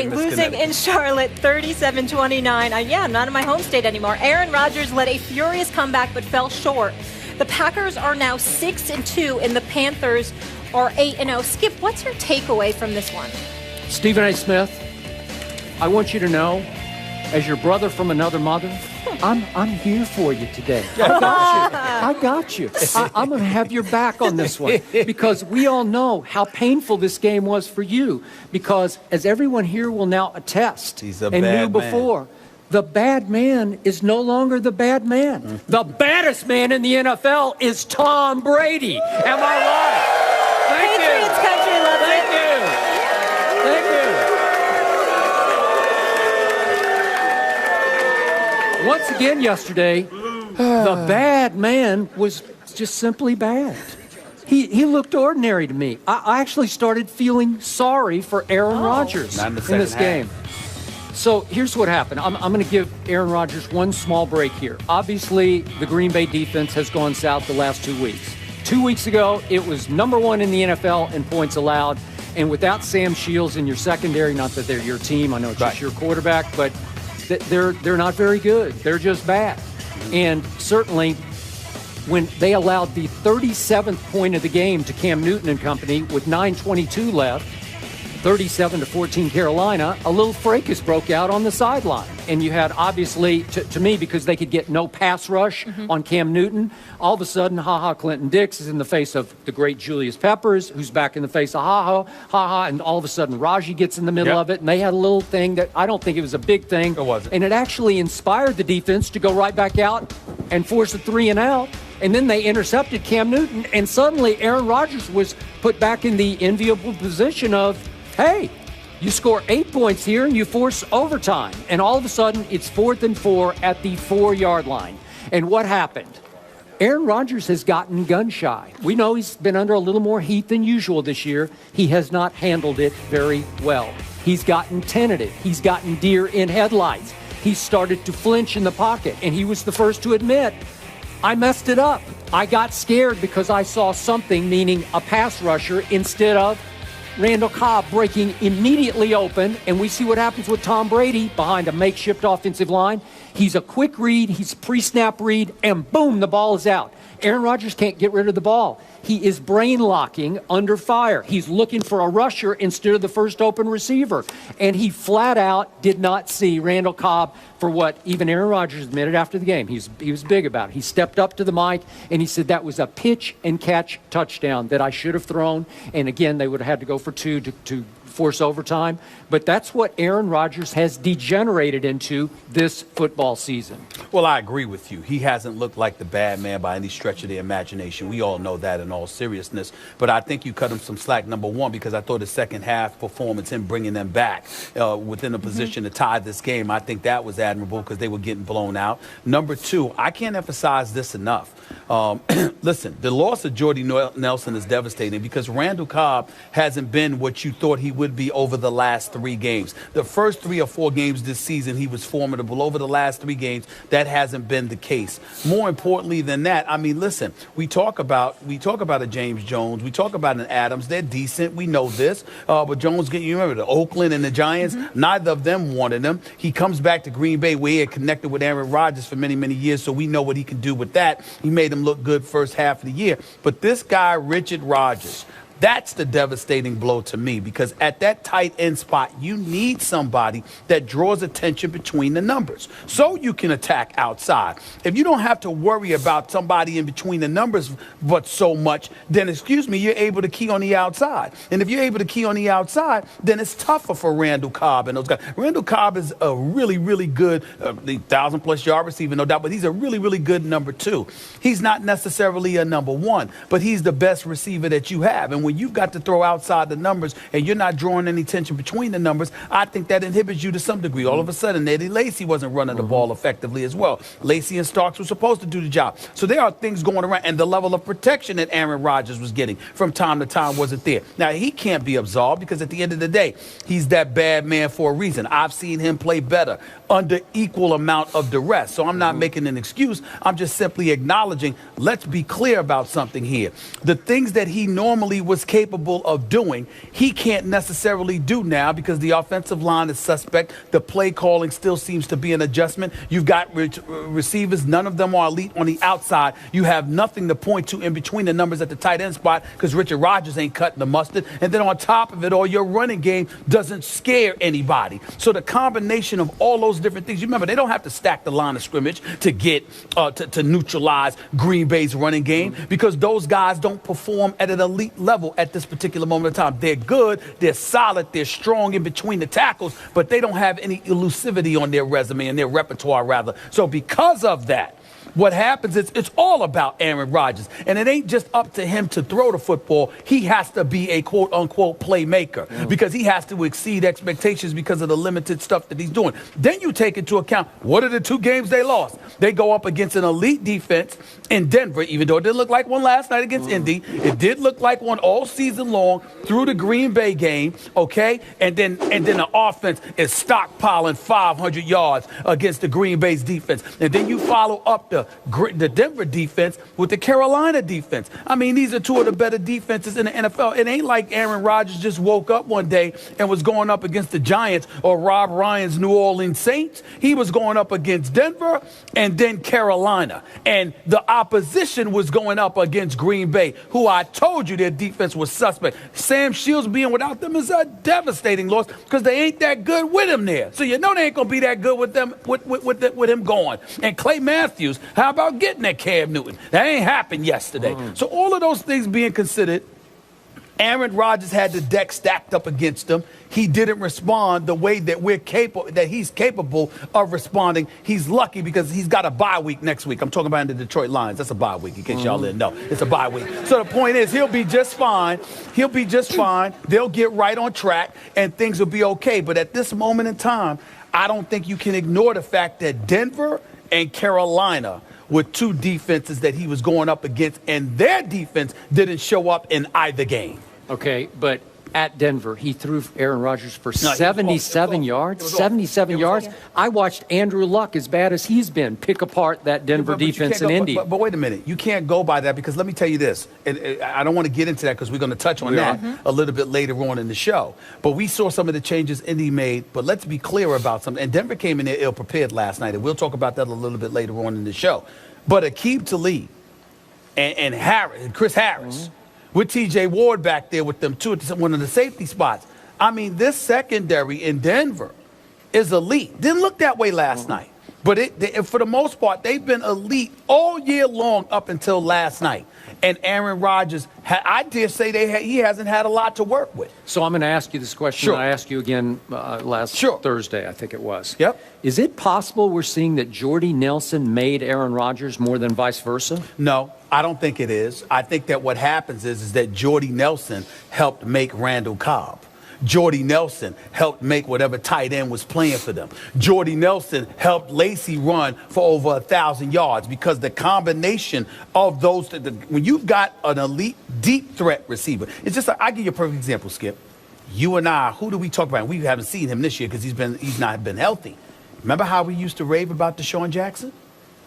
right, losing in Charlotte 37-29. Yeah, I'm not in my home state anymore. Aaron Rodgers led a furious comeback but fell short. The Packers are now 6-2 and the Panthers are 8-0. Skip, what's your takeaway from this one? Stephen A. Smith, I want you to know, as your brother from another mother, I'm here for you today. I got you. I'm going to have your back on this one because we all know how painful this game was for you because as everyone here will now attest and knew before, the bad man is no longer the bad man. Mm-hmm. The baddest man in the NFL is Tom Brady. Am I right? Thank Patriots you. country loves Thank it. you. Thank you. Once again yesterday, the bad man was just simply bad. He looked ordinary to me. I actually started feeling sorry for Aaron Rodgers in this game. So here's what happened. I'm going to give Aaron Rodgers one small break here. Obviously, the Green Bay defense has gone south the last 2 weeks. 2 weeks ago, it was #1 in the NFL in points allowed. And without Sam Shields in your secondary, not that they're your team, I know it's just your quarterback, but they're not very good. They're just bad. And certainly, when they allowed the 37th point of the game to Cam Newton and company with 9:22 left, 37-14 Carolina, a little fracas broke out on the sideline. And you had, obviously, to me, because they could get no pass rush on Cam Newton, all of a sudden, Clinton Dix is in the face of the great Julius Peppers, who's back in the face of and all of a sudden, Raji gets in the middle of it, and they had a little thing that I don't think it was a big thing. It wasn't. And it actually inspired the defense to go right back out and force a 3-and-out. And then they intercepted Cam Newton, and suddenly Aaron Rodgers was put back in the enviable position of, hey, you score 8 points here and you force overtime. And all of a sudden, it's 4th and 4 at the 4-yard line. And what happened? Aaron Rodgers has gotten gun shy. We know he's been under a little more heat than usual this year. He has not handled it very well. He's gotten tentative. He's gotten deer in headlights. He started to flinch in the pocket. And he was the first to admit, I messed it up. I got scared because I saw something, meaning a pass rusher, instead of Randall Cobb breaking immediately open, and we see what happens with Tom Brady behind a makeshift offensive line. He's a quick read, he's pre-snap read, and boom, the ball is out. Aaron Rodgers can't get rid of the ball. He is brain locking under fire. He's looking for a rusher instead of the first open receiver. And he flat out did not see Randall Cobb for what even Aaron Rodgers admitted after the game. He was big about it. He stepped up to the mic and he said that was a pitch and catch touchdown that I should have thrown. And again, they would have had to go for 2 to force overtime. But that's what Aaron Rodgers has degenerated into this football season. Well, I agree with you. He hasn't looked like the bad man by any stretch of the imagination. We all know that in all seriousness. But I think you cut him some slack, number one, because I thought his second half performance, him bringing them back within a position to tie this game, I think that was admirable because they were getting blown out. Number two, I can't emphasize this enough. Listen, the loss of Jordy Nelson is devastating because Randall Cobb hasn't been what you thought he would be over the last 3 games. The first 3 or 4 games this season, he was formidable. Over the last 3 games, that hasn't been the case. More importantly than that, I mean, listen, we talk about a James Jones, we talk about an Adams. They're decent. We know this. But Jones, you remember the Oakland and the Giants? Neither of them wanted him. He comes back to Green Bay where he had connected with Aaron Rodgers for many, many years, so we know what he can do with that. He made him look good first half of the year. But this guy, Richard Rodgers, that's the devastating blow to me because at that tight end spot, you need somebody that draws attention between the numbers so you can attack outside. If you don't have to worry about somebody in between the numbers but so much, then, you're able to key on the outside. And if you're able to key on the outside, then it's tougher for Randall Cobb and those guys. Randall Cobb is a really, really good 1,000-plus yard receiver, no doubt, but he's a really, really good number 2. He's not necessarily a number 1, but he's the best receiver that you have. And when you've got to throw outside the numbers and you're not drawing any tension between the numbers, I think that inhibits you to some degree. All of a sudden, Eddie Lacy wasn't running the ball effectively as well. Lacy and Starks were supposed to do the job. So there are things going around, and the level of protection that Aaron Rodgers was getting from time to time wasn't there. Now, he can't be absolved because at the end of the day, he's that bad man for a reason. I've seen him play better under equal amount of duress. So I'm not making an excuse. I'm just simply acknowledging, let's be clear about something here. The things that he normally was was capable of doing, he can't necessarily do now because the offensive line is suspect. The play calling still seems to be an adjustment. You've got receivers. None of them are elite on the outside. You have nothing to point to in between the numbers at the tight end spot because Richard Rodgers ain't cutting the mustard. And then on top of it all, your running game doesn't scare anybody. So the combination of all those different things, you remember, they don't have to stack the line of scrimmage to get to neutralize Green Bay's running game because those guys don't perform at an elite level at this particular moment of time. They're good, they're solid, they're strong in between the tackles, but they don't have any elusivity on their resume and their repertoire, rather. So because of that, what happens is it's all about Aaron Rodgers. And it ain't just up to him to throw the football. He has to be a quote-unquote playmaker because he has to exceed expectations because of the limited stuff that he's doing. Then you take into account, what are the 2 games they lost? They go up against an elite defense in Denver, even though it didn't look like one last night against Indy. It did look like one all season long through the Green Bay game, okay? And then the offense is stockpiling 500 yards against the Green Bay's defense. And then you follow up the Denver defense with the Carolina defense. I mean, these are 2 of the better defenses in the NFL. It ain't like Aaron Rodgers just woke up one day and was going up against the Giants or Rob Ryan's New Orleans Saints. He was going up against Denver and then Carolina. And the opposition was going up against Green Bay, who I told you their defense was suspect. Sam Shields being without them is a devastating loss because they ain't that good with him there. So you know they ain't going to be that good with them with him going. And Clay Matthews, how about getting that Cam Newton? That ain't happened yesterday. So all of those things being considered, Aaron Rodgers had the deck stacked up against him. He didn't respond the way that he's capable of responding. He's lucky because he's got a bye week next week. I'm talking about the Detroit Lions. That's a bye week, in case y'all didn't know. It's a bye week. So the point is, he'll be just fine. He'll be just fine. They'll get right on track, and things will be okay. But at this moment in time, I don't think you can ignore the fact that Denver and Carolina with 2 defenses that he was going up against, and their defense didn't show up in either game. Okay, but at Denver, he threw Aaron Rodgers for 77 yards. 77 yards. I watched Andrew Luck, as bad as he's been, pick apart that Denver defense in Indy. But wait a minute. You can't go by that because let me tell you this. And I don't want to get into that because we're going to touch on that a little bit later on in the show. But we saw some of the changes Indy made. But let's be clear about something. And Denver came in there ill-prepared last night. And we'll talk about that a little bit later on in the show. But Aqib Talib and Chris Harris, with T.J. Ward back there with them, too, at one of the safety spots. I mean, this secondary in Denver is elite. Didn't look that way last night. But for the most part, they've been elite all year long up until last night. And Aaron Rodgers, I dare say he hasn't had a lot to work with. So I'm going to ask you this question that I asked you again last Thursday, I think it was. Yep. Is it possible we're seeing that Jordy Nelson made Aaron Rodgers more than vice versa? No, I don't think it is. I think that what happens is that Jordy Nelson helped make Randall Cobb. Jordy Nelson helped make whatever tight end was playing for them. Jordy Nelson helped Lacy run for over 1,000 yards because the combination of those, when you've got an elite deep threat receiver, it's just, I'll give you a perfect example, Skip. You and I, who do we talk about? We haven't seen him this year because he's not been healthy. Remember how we used to rave about Deshaun Jackson?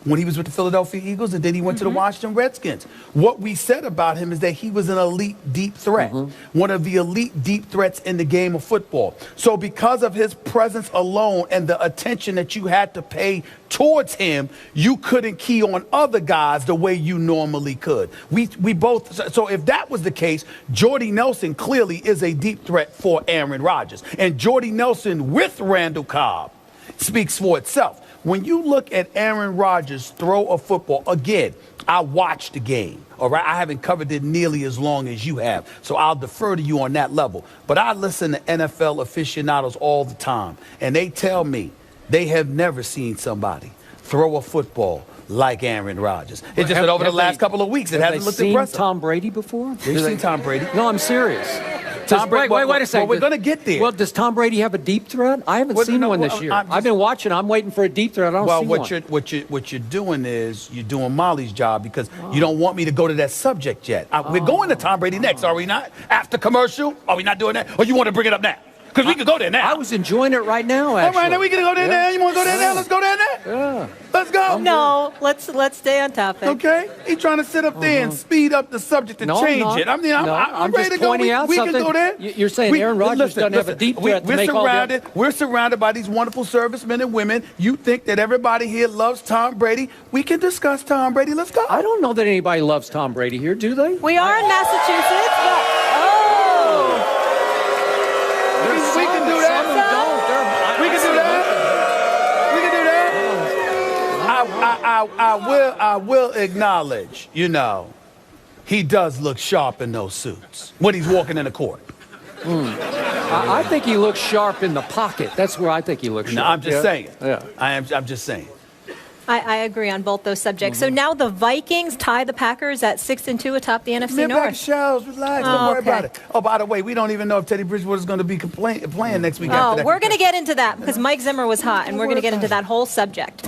When he was with the Philadelphia Eagles and then he went to the Washington Redskins. What we said about him is that he was an elite deep threat, one of the elite deep threats in the game of football. So because of his presence alone and the attention that you had to pay towards him, you couldn't key on other guys the way you normally could. We both, so if that was the case, Jordy Nelson clearly is a deep threat for Aaron Rodgers. And Jordy Nelson with Randall Cobb speaks for itself. When you look at Aaron Rodgers throw a football, again, I watched the game, all right? I haven't covered it nearly as long as you have, so I'll defer to you on that level. But I listen to NFL aficionados all the time, and they tell me they have never seen somebody throw a football like Aaron Rodgers. It's just that over the last couple of weeks, it hasn't looked impressive. Have they seen Tom Brady before? They've seen Tom Brady. No, I'm serious. Wait a second. Well, we're going to get there. Well, does Tom Brady have a deep threat? I haven't seen one this year. I've been watching. I'm waiting for a deep threat. I don't see one. What you're doing is you're doing Molly's job because you don't want me to go to that subject yet. We're going to Tom Brady next, are we not? After commercial? Are we not doing that? Or you want to bring it up now? Because we could go there now. I was enjoying it right now, actually. All right, now we can go there now. You want to go there now? Let's go there now. Yeah. Let's go. No, let's stay on topic. Okay? He's trying to sit up there and speed up the subject and change it. I mean, I'm ready just to go. pointing out we something. can go there. You're saying Aaron Rodgers doesn't have a deep threat to make all that. We're surrounded by these wonderful servicemen and women. You think that everybody here loves Tom Brady. We can discuss Tom Brady. Let's go. I don't know that anybody loves Tom Brady here, do they? We are in Massachusetts, but We can do that. We can do that. We can do that. I will acknowledge, he does look sharp in those suits when he's walking in the court. I think he looks sharp in the pocket. That's where I think he looks sharp. No, I'm just saying. Yeah. I'm just saying. I agree on both those subjects. So now the Vikings tie the Packers at 6-2 atop the NFC North. Shells, relax, don't worry about it. Oh, by the way, we don't even know if Teddy Bridgewater is going to be playing next week. Oh, we're going to get into that because Mike Zimmer was hot, and we're going to get into that whole subject.